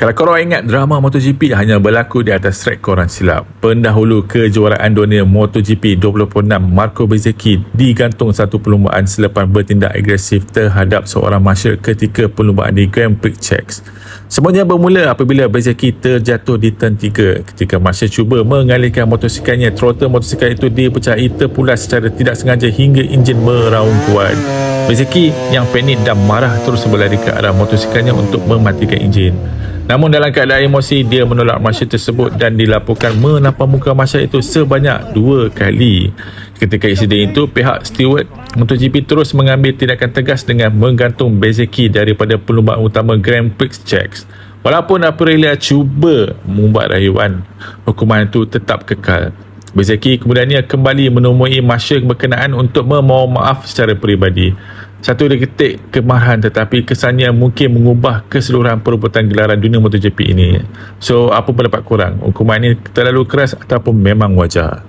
Kalau korang ingat drama MotoGP hanya berlaku di atas track, korang silap. Pendahulu kejuaraan dunia MotoGP 2026 Marco Bezzecchi digantung satu perlumbaan selepas bertindak agresif terhadap seorang marshal ketika perlumbaan di Grand Prix Czech. Semuanya bermula apabila Bezzecchi terjatuh di turn 3 ketika marshal cuba mengalihkan motosikalnya. Throttle motosikal itu dipecahi terpulas secara tidak sengaja hingga enjin meraung kuat. Bezzecchi yang panik dan marah terus berlari ke arah motosikalnya untuk mematikan enjin. Namun dalam keadaan emosi, dia menolak marshal tersebut dan dilaporkan menampar muka marshal itu sebanyak 2 kali. Ketika insiden itu, pihak steward MotoGP terus mengambil tindakan tegas dengan menggantung Bezzecchi daripada perlumbaan utama Grand Prix Czech. Walaupun Aprilia cuba mengubah rayuan, hukuman itu tetap kekal. Bezzecchi kemudiannya kembali menemui marshal berkenaan untuk memohon maaf secara peribadi. Satu detik kemarahan tetapi kesannya mungkin mengubah keseluruhan perebutan gelaran dunia MotoGP ini. So, apa pendapat korang? Hukuman ini terlalu keras ataupun memang wajar?